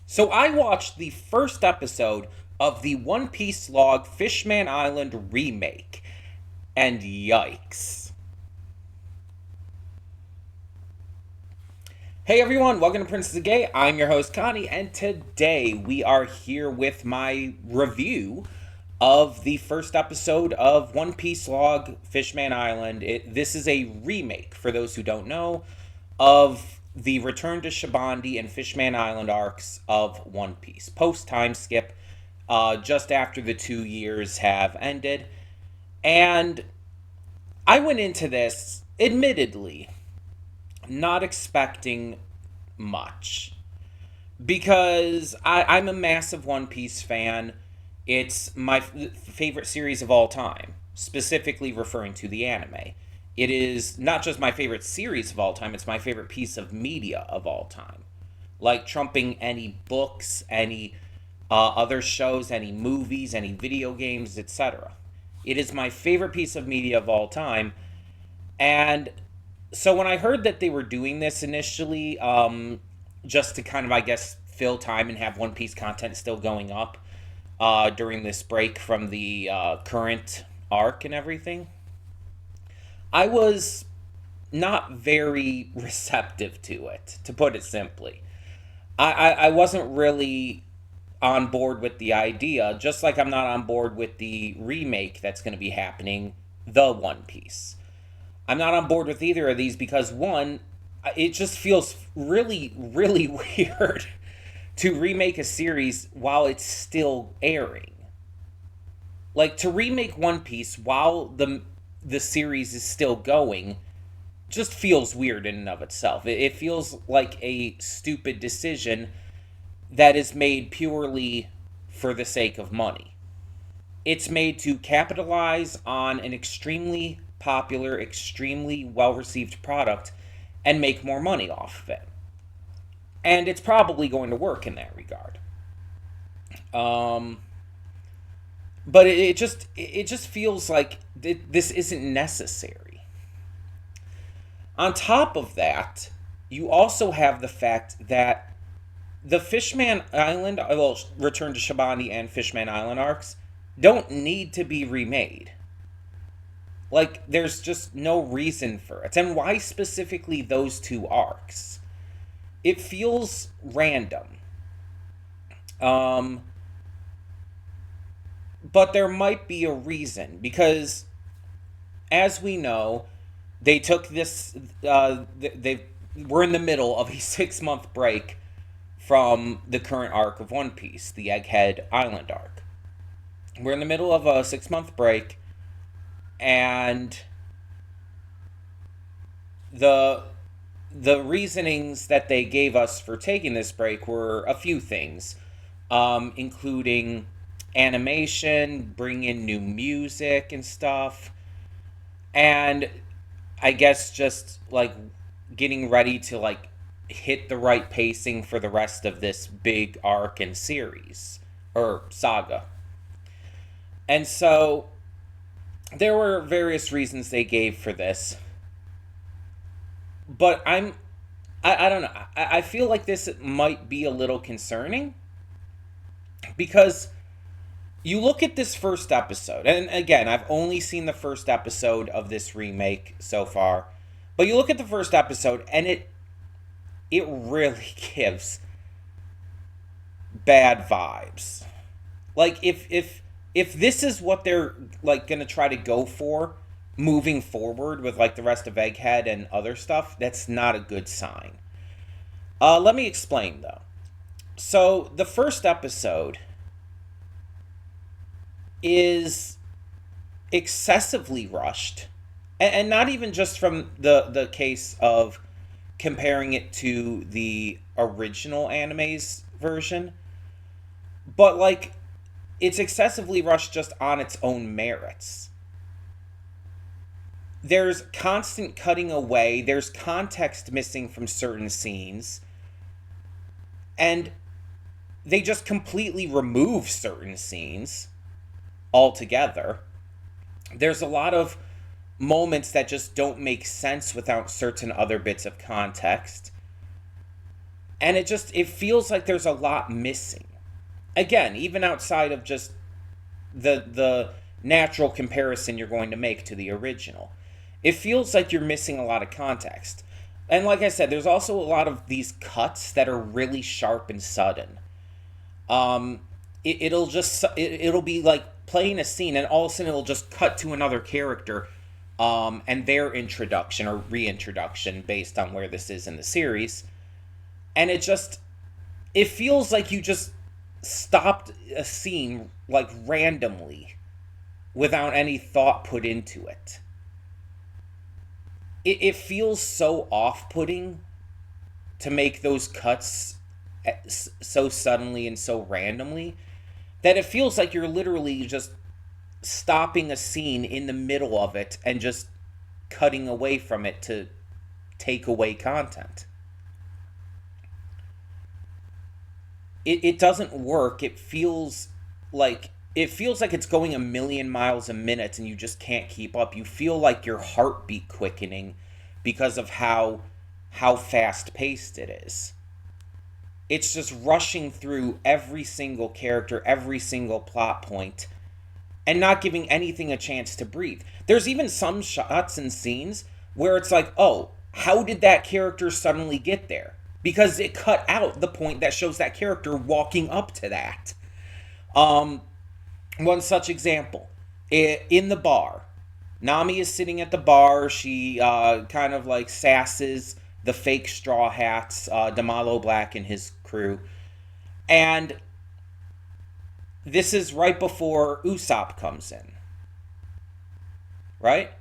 So I watched the first episode of the One Piece log Fishman Island remake, and yikes. Hey everyone, welcome to Princess of Gay. I'm your host Connie, and today we are here with my review of the first episode of One Piece log Fishman Island. This is a remake, for those who don't know, of the Return to Shabandi and Fishman Island arcs of One Piece. Post time skip, just after the 2 years have ended. And I went into this, admittedly, not expecting much. Because I'm a massive One Piece fan. It's my favorite series of all time, specifically referring to the anime. It is not just my favorite series of all time, it's my favorite piece of media of all time. Like trumping any books, any other shows, any movies, any video games, etc. It is my favorite piece of media of all time. And so when I heard that they were doing this initially, just to kind of, I guess, fill time and have One Piece content still going up during this break from the current arc and everything, I was not very receptive to it, to put it simply. I wasn't really on board with the idea, just like I'm not on board with the remake that's going to be happening, The One Piece. I'm not on board with either of these because, one, it just feels really, really weird to remake a series while it's still airing. Like, to remake One Piece while the series is still going just feels weird in and of itself. It feels like a stupid decision that is made purely for the sake of money. It's made to capitalize on an extremely popular, extremely well received product and make more money off of it. And it's probably going to work in that regard. Um, but it just feels like this isn't necessary. On top of that, you also have the fact that the Fishman Island, well, Return to Shabani and Fishman Island arcs don't need to be remade. Like, there's just no reason for it. And why specifically those two arcs? It feels random. Um, but there might be a reason because, as we know, they took this. They were in the middle of a 6 month break from the current arc of One Piece, the Egghead Island arc. We're in the middle of a 6 month break, and the the reasonings that they gave us for taking this break were a few things, including animation, bring in new music and stuff, and I guess just like getting ready to like hit the right pacing for the rest of this big arc and series or saga. And so there were various reasons they gave for this, but I don't know. I feel like this might be a little concerning because you look at this first episode, and again, I've only seen the first episode of this remake so far, but you look at the first episode, and it really gives bad vibes. Like if this is what they're like gonna try to go for moving forward with like the rest of Egghead and other stuff, that's not a good sign. Let me explain though. So the first episode is excessively rushed, and not even just from the case of comparing it to the original anime's version, but like it's excessively rushed just on its own merits. There's constant cutting away, there's context missing from certain scenes, and they just completely remove certain scenes altogether. There's a lot of moments that just don't make sense without certain other bits of context. And it feels like there's a lot missing. Again, even outside of just the natural comparison you're going to make to the original. It feels like you're missing a lot of context. And like I said, there's also a lot of these cuts that are really sharp and sudden. It'll be like playing a scene, and all of a sudden it'll just cut to another character, and their introduction or reintroduction based on where this is in the series, and it feels like you just stopped a scene like randomly without any thought put into it. It feels so off-putting to make those cuts so suddenly and so randomly that it feels like you're literally just stopping a scene in the middle of it and just cutting away from it to take away content. It doesn't work. It feels like it's going a million miles a minute and you just can't keep up. You feel like your heartbeat quickening because of how fast paced it is. It's just rushing through every single character, every single plot point, and not giving anything a chance to breathe. There's even some shots and scenes where it's like, oh, how did that character suddenly get there? Because it cut out the point that shows that character walking up to that. One such example, in the bar. Nami is sitting at the bar. She kind of like sasses the fake Straw Hats, Damalo Black and his crew. And this is right before Usopp comes in. Right?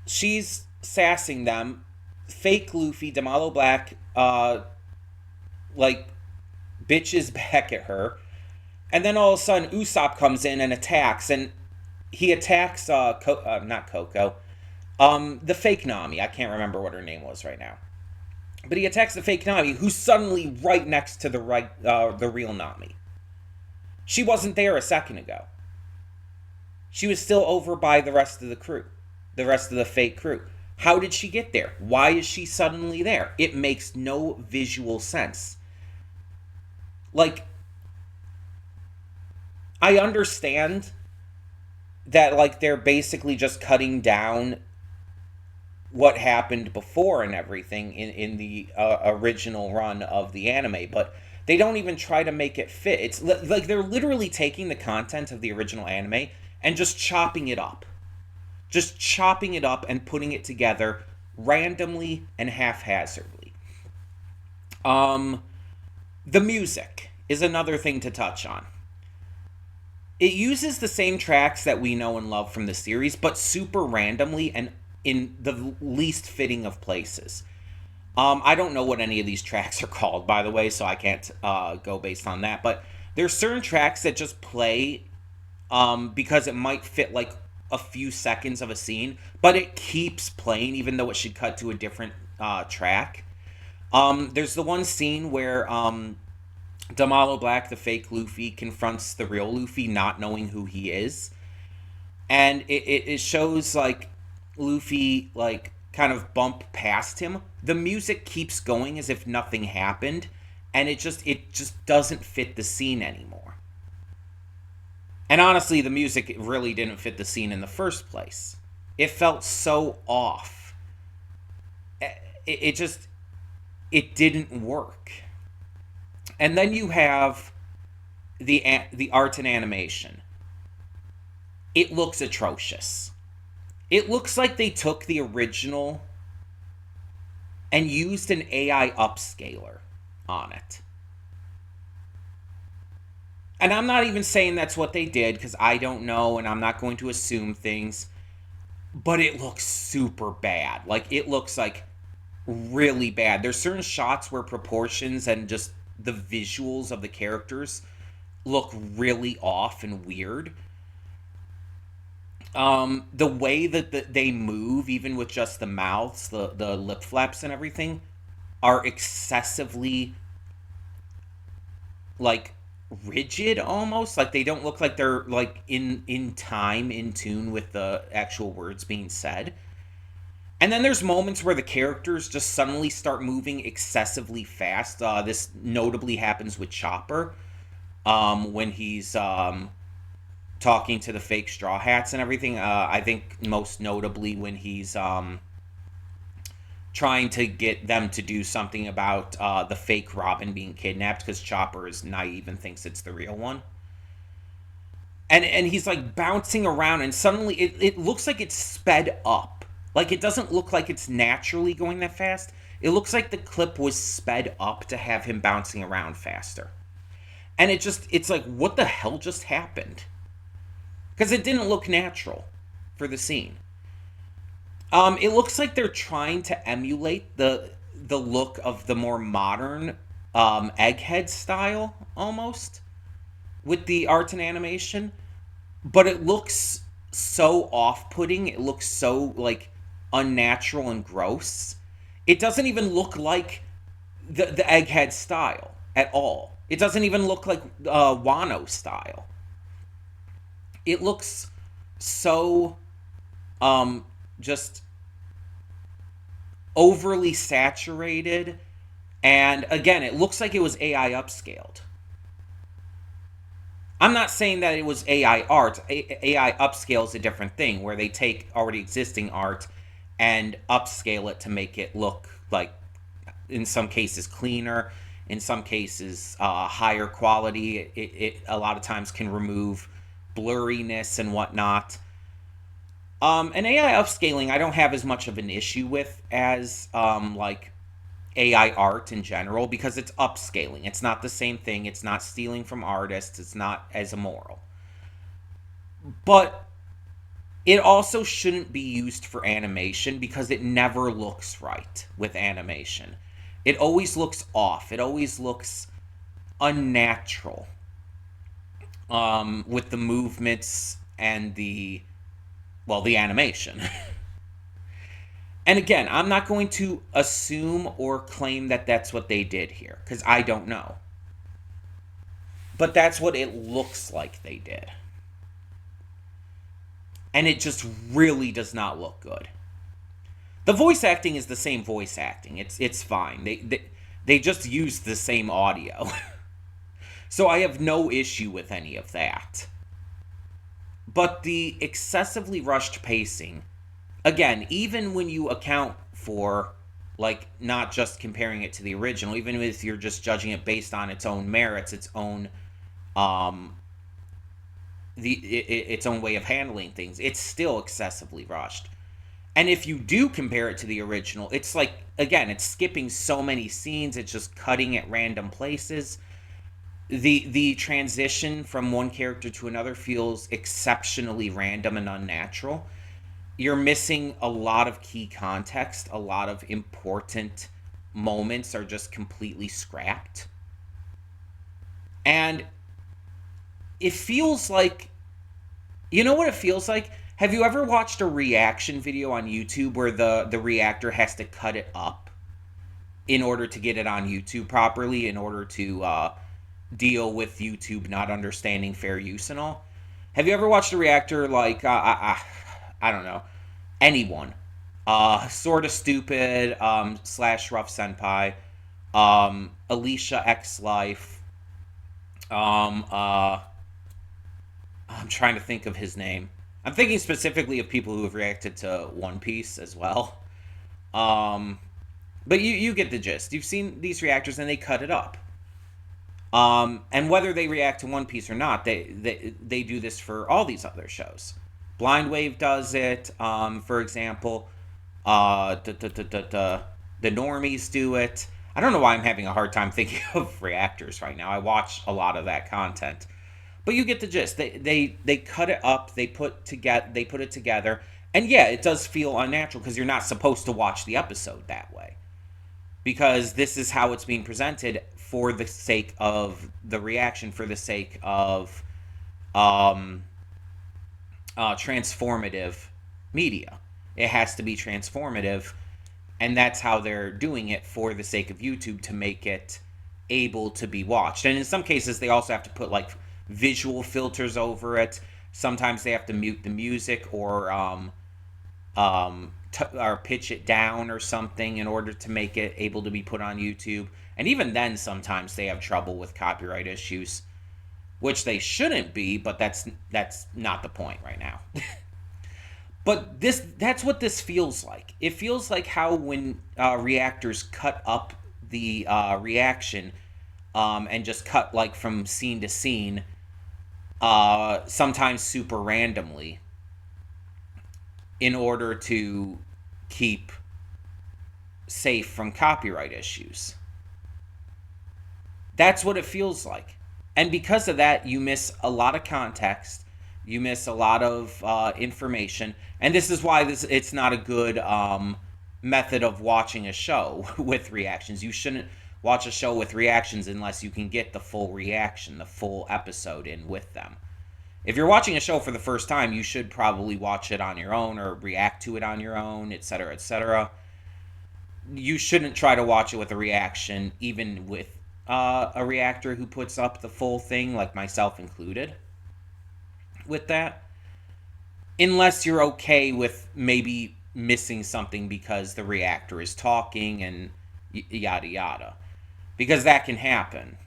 She's sassing them. Fake Luffy, Damalo Black, like, bitches back at her. And then all of a sudden, Usopp comes in and attacks. And he attacks, not Coco, the fake Nami. I can't remember what her name was right now. But he attacks the fake Nami, who's suddenly right next to the real Nami. She wasn't there a second ago. She was still over by the rest of the crew. The rest of the fake crew. How did she get there? Why is she suddenly there? It makes no visual sense. Like, I understand that, like, they're basically just cutting down what happened before and everything in the original run of the anime, but they don't even try to make it fit. It's like they're literally taking the content of the original anime and just chopping it up. Just chopping it up and putting it together randomly and haphazardly. The music is another thing to touch on. It uses the same tracks that we know and love from the series, but super randomly and in the least fitting of places. I don't know what any of these tracks are called, by the way, so I can't go based on that. But there's certain tracks that just play because it might fit like a few seconds of a scene, but it keeps playing even though it should cut to a different track. There's the one scene where Damalo Black, the fake Luffy, confronts the real Luffy, not knowing who he is, and it shows like Luffy like kind of bump past him. The music keeps going as if nothing happened, and it just doesn't fit the scene anymore. And honestly, the music really didn't fit the scene in the first place. It felt so off. It didn't work. And then you have the art and animation. It looks atrocious. It looks like they took the original and used an AI upscaler on it. And I'm not even saying that's what they did, because I don't know, and I'm not going to assume things. But it looks super bad. Like, it looks like really bad. There's certain shots where proportions and just the visuals of the characters look really off and weird. The way that they move, even with just the mouths, the lip flaps and everything, are excessively, like, rigid almost. Like, they don't look like they're, like, in time, in tune with the actual words being said. And then there's moments where the characters just suddenly start moving excessively fast. This notably happens with Chopper, when he's talking to the fake Straw Hats and everything. I think most notably when he's trying to get them to do something about the fake Robin being kidnapped, because Chopper is naive and thinks it's the real one. And he's like bouncing around, and suddenly it looks like it's sped up. Like, it doesn't look like it's naturally going that fast. It looks like the clip was sped up to have him bouncing around faster. And it's like, what the hell just happened? Because it didn't look natural for the scene. It looks like they're trying to emulate the look of the more modern Egghead style, almost, with the art and animation. But it looks so off-putting. It looks so, like, unnatural and gross. It doesn't even look like the Egghead style at all. It doesn't even look like Wano style. It looks so just overly saturated, and again, it looks like it was AI upscaled. I'm not saying that it was AI art. AI upscale is a different thing, where they take already existing art and upscale it to make it look like, in some cases, cleaner, in some cases, higher quality. It a lot of times can remove blurriness and whatnot. And AI upscaling, I don't have as much of an issue with as like AI art in general, because it's upscaling. It's not the same thing. It's not stealing from artists. It's not as immoral. But it also shouldn't be used for animation, because it never looks right with animation. It always looks off. It always looks unnatural, with the movements and the animation. And again, I'm not going to assume or claim that that's what they did here, because I don't know. But that's what it looks like they did. And it just really does not look good. The voice acting is the same voice acting. It's fine. They just use the same audio. So I have no issue with any of that. But the excessively rushed pacing, again, even when you account for, like, not just comparing it to the original, even if you're just judging it based on its own merits, its own its own way of handling things, it's still excessively rushed. And if you do compare it to the original, it's like, again, it's skipping so many scenes, it's just cutting at random places. The transition from one character to another feels exceptionally random and unnatural. You're missing a lot of key context. A lot of important moments are just completely scrapped. And it feels like, you know what it feels like? Have you ever watched a reaction video on YouTube where the reactor has to cut it up in order to get it on YouTube properly, in order to deal with YouTube not understanding fair use and all? Have you ever watched a reactor like, I don't know, anyone? Sort of Stupid, slash Rough Senpai, Alicia X Life, I'm trying to think of his name. I'm thinking specifically of people who have reacted to One Piece as well. But you get the gist. You've seen these reactors and they cut it up. And whether they react to One Piece or not, they do this for all these other shows. Blind Wave does it, for example. The normies do it. I don't know why I'm having a hard time thinking of reactors right now. I watch a lot of that content. But you get the gist. They cut it up, they put it together, and yeah, it does feel unnatural because you're not supposed to watch the episode that way. Because this is how it's being presented for the sake of the reaction, for the sake of transformative media. It has to be transformative, and that's how they're doing it, for the sake of YouTube, to make it able to be watched. And in some cases, they also have to put, like, visual turn Sometimes they have to mute the music or or pitch it down or something in order to make it able to be put on YouTube. And even then, sometimes they have trouble with copyright issues, which they shouldn't be, but that's not the point right now. But that's what this feels like. It feels like how when reactors cut up the reaction and just cut like from scene to scene, sometimes super randomly, in order to keep safe from copyright issues. That's what it feels like. And because of that, you miss a lot of context. You miss a lot of information. And this is why it's not a good method of watching a show with reactions. You shouldn't watch a show with reactions unless you can get the full reaction, the full episode in with them. If you're watching a show for the first time, you should probably watch it on your own or react to it on your own, etc., etc. You shouldn't try to watch it with a reaction, even with a reactor who puts up the full thing, like myself included, with that. Unless you're okay with maybe missing something because the reactor is talking and yada yada. Because that can happen.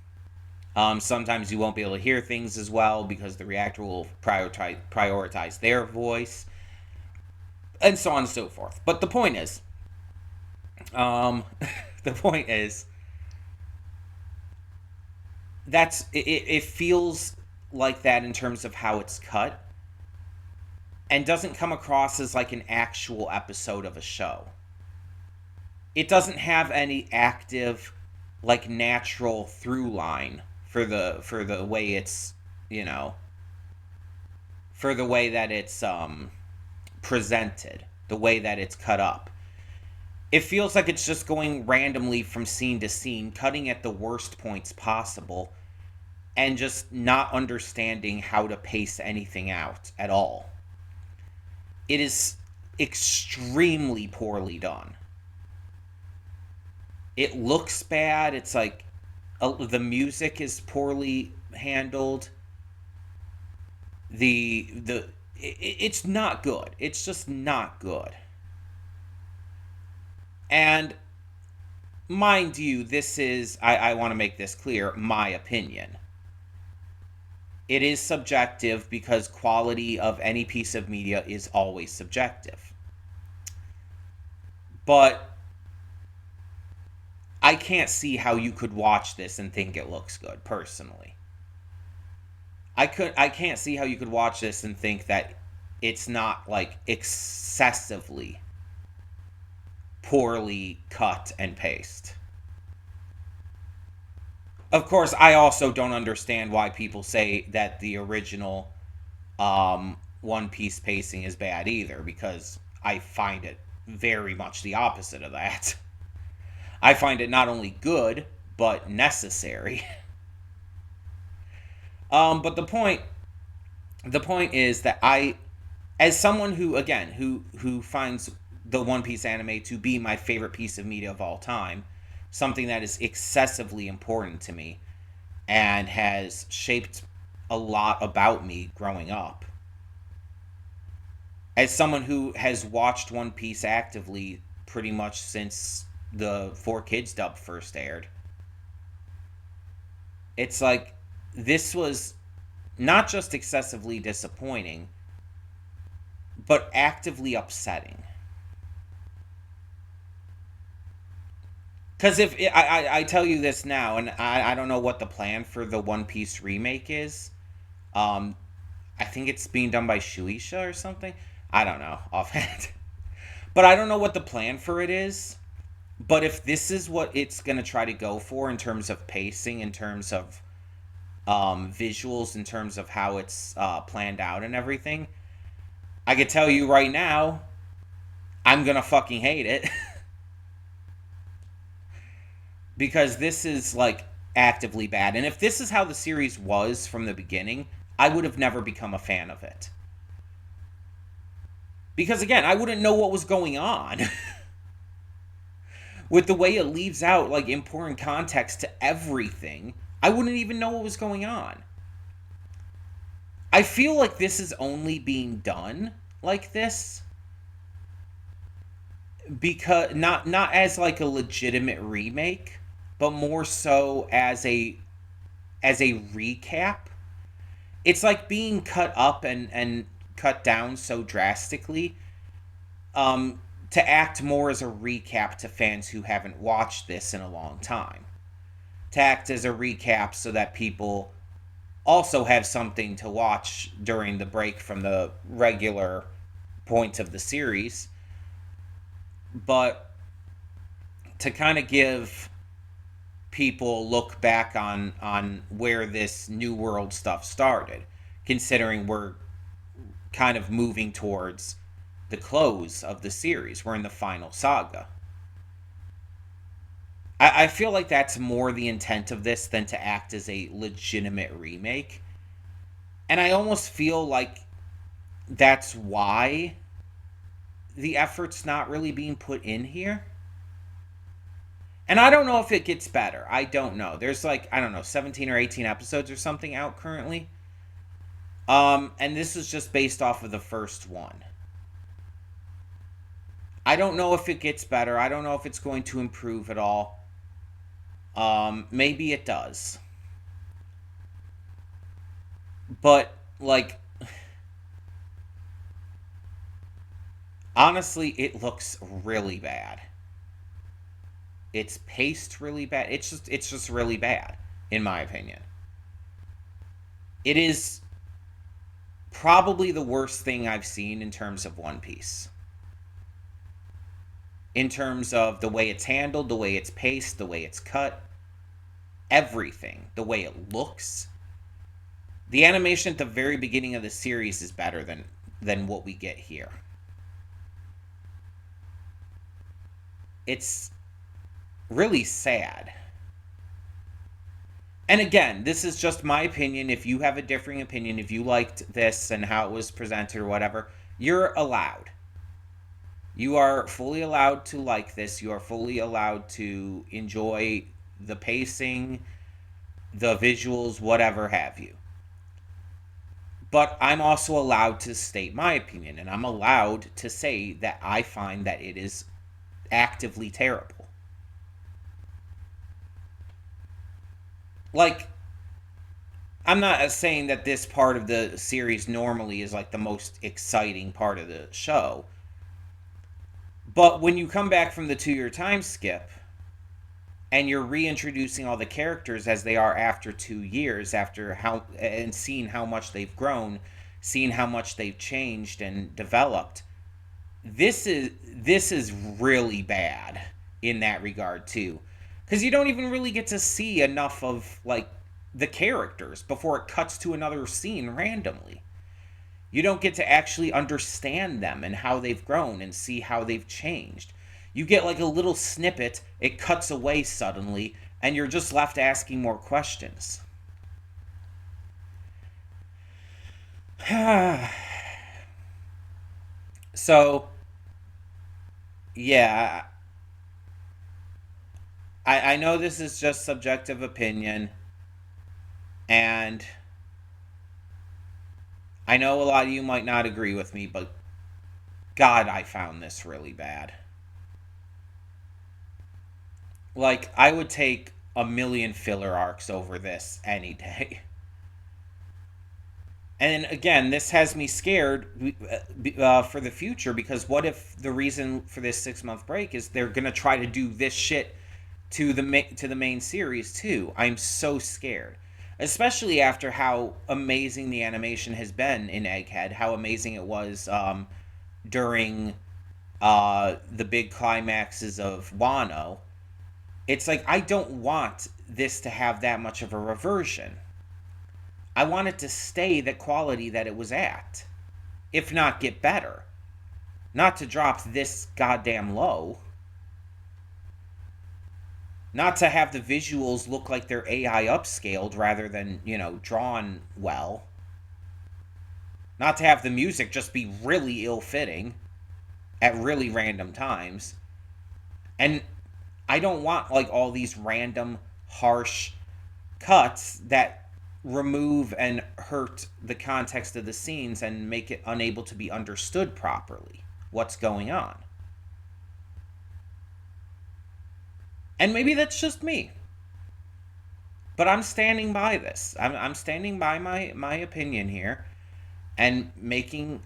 Sometimes you won't be able to hear things as well because the reactor will prioritize their voice, and so on and so forth. But the point is, it feels like that in terms of how it's cut, and doesn't come across as like an actual episode of a show. It doesn't have any active, like, natural through line for the way it's, for the way that it's presented, the way that it's cut up. It feels like it's just going randomly from scene to scene, cutting at the worst points possible, and just not understanding how to pace anything out at all. It is extremely poorly done. It looks bad. It's like the music is poorly handled. It's not good. It's just not good. And mind you, this is, I want to make this clear, my opinion. It is subjective because quality of any piece of media is always subjective. But I can't see how you could watch this and think it looks good, personally. I can't see how you could watch this and think that it's not, like, excessively poorly cut and paced. Of course, I also don't understand why people say that the original One Piece pacing is bad either, because I find it very much the opposite of that. I find it not only good, but necessary. But the point is that I, as someone who, again, who finds the One Piece anime to be my favorite piece of media of all time, something that is excessively important to me and has shaped a lot about me growing up, as someone who has watched One Piece actively pretty much since the 4Kids dub first aired, it's like, this was not just excessively disappointing, but actively upsetting. Because if I tell you this now, and I don't know what the plan for the One Piece remake is. I think it's being done by Shueisha or something. I don't know offhand. But I don't know what the plan for it is. But if this is what it's going to try to go for in terms of pacing, in terms of visuals, in terms of how it's planned out and everything, I could tell you right now, I'm going to fucking hate it. Because this is, like, actively bad. And if this is how the series was from the beginning, I would have never become a fan of it. Because, again, I wouldn't know what was going on. With the way it leaves out, like, important context to everything, I wouldn't even know what was going on. I feel like this is only being done like this because not as like a legitimate remake, but more so as a recap. It's like being cut up and cut down so drastically, um, to act more as a recap to fans who haven't watched this in a long time. To act as a recap so that people also have something to watch during the break from the regular point of the series, but to kind of give people look back on where this new world stuff started, considering we're kind of moving towards the close of the series. We're in the final saga. I feel like that's more the intent of this than to act as a legitimate remake. And I almost feel like that's why the effort's not really being put in here. And I don't know if it gets better. I don't know. There's like, I don't know, 17 or 18 episodes or something out currently. And this is just based off of the first one. I don't know if it gets better. I don't know if it's going to improve at all. Maybe it does. But, like, honestly, it looks really bad. It's paced really bad. It's just really bad, in my opinion. It is probably the worst thing I've seen in terms of One Piece. In terms of the way it's handled, the way it's paced, the way it's cut, everything, the way it looks. The animation at the very beginning of the series is better than what we get here. It's really sad. And again, this is just my opinion. If you have a differing opinion, if you liked this and how it was presented or whatever, you're allowed. You are fully allowed to like this. You are fully allowed to enjoy the pacing, the visuals, whatever have you. But I'm also allowed to state my opinion, and I'm allowed to say that I find that it is actively terrible. Like, I'm not saying that this part of the series normally is like the most exciting part of the show, but when you come back from the 2 year time skip and you're reintroducing all the characters as they are after 2 years, after how and seeing how much they've grown, seeing how much they've changed and developed, this is really bad in that regard too, because you don't even really get to see enough of like the characters before it cuts to another scene randomly. You don't get to actually understand them and how they've grown and see how they've changed. You get like a little snippet, it cuts away suddenly, and you're just left asking more questions. So, yeah, I know this is just subjective opinion, and I know a lot of you might not agree with me, but God, I found this really bad. Like, I would take a million filler arcs over this any day. And again, this has me scared for the future, because what if the reason for this 6 month break is they're gonna try to do this shit to the main series too? I'm so scared, especially after how amazing the animation has been in Egghead, how amazing it was during the big climaxes of Wano. It's like I don't want this to have that much of a reversion. I want it to stay the quality that it was at, if not get better. Not to drop this goddamn low. Not to have the visuals look like they're AI upscaled rather than, drawn well. Not to have the music just be really ill-fitting at really random times. And I don't want like all these random harsh cuts that remove and hurt the context of the scenes and make it unable to be understood properly what's going on. And maybe that's just me. But I'm standing by this. I'm standing by my opinion here and making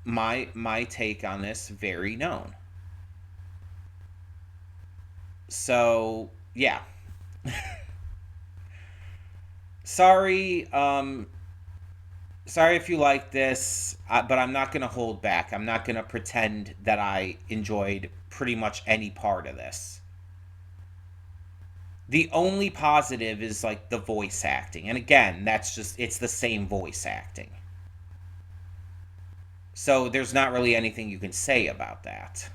my take on this very known. So, yeah. Sorry, sorry if you like this, but I'm not going to hold back. I'm not going to pretend that I enjoyed pretty much any part of this. The only positive is like the voice acting. And again, that's just, it's the same voice acting. So there's not really anything you can say about that.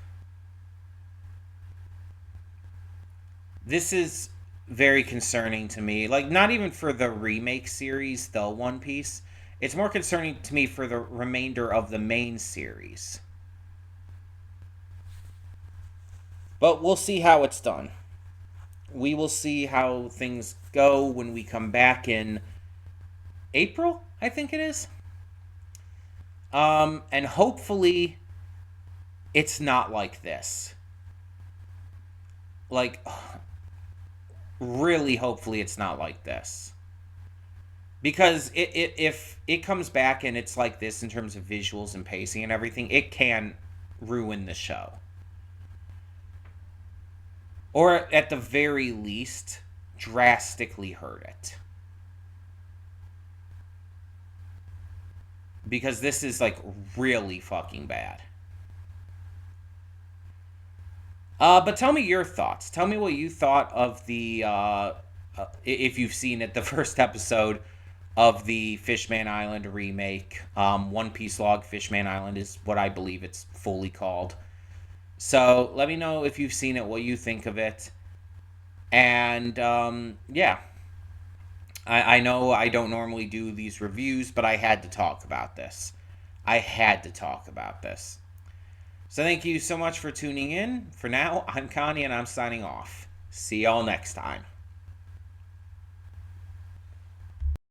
This is very concerning to me. Like, not even for the remake series, the One Piece. It's more concerning to me for the remainder of the main series. But we'll see how it's done. We will see how things go when we come back in April, I think it is. And hopefully it's not like this. Like, really, hopefully it's not like this. Because if it comes back and it's like this in terms of visuals and pacing and everything, it can ruin the show. Or at the very least, drastically hurt it. Because this is like really fucking bad. But tell me your thoughts. Tell me what you thought of the, if you've seen it, the first episode of the Fishman Island remake. One Piece Log Fishman Island is what I believe it's fully called. So let me know if you've seen it, what you think of it. And yeah, I know I don't normally do these reviews, but I had to talk about this. I had to talk about this. So thank you so much for tuning in. For now, I'm Connie and I'm signing off. See y'all next time.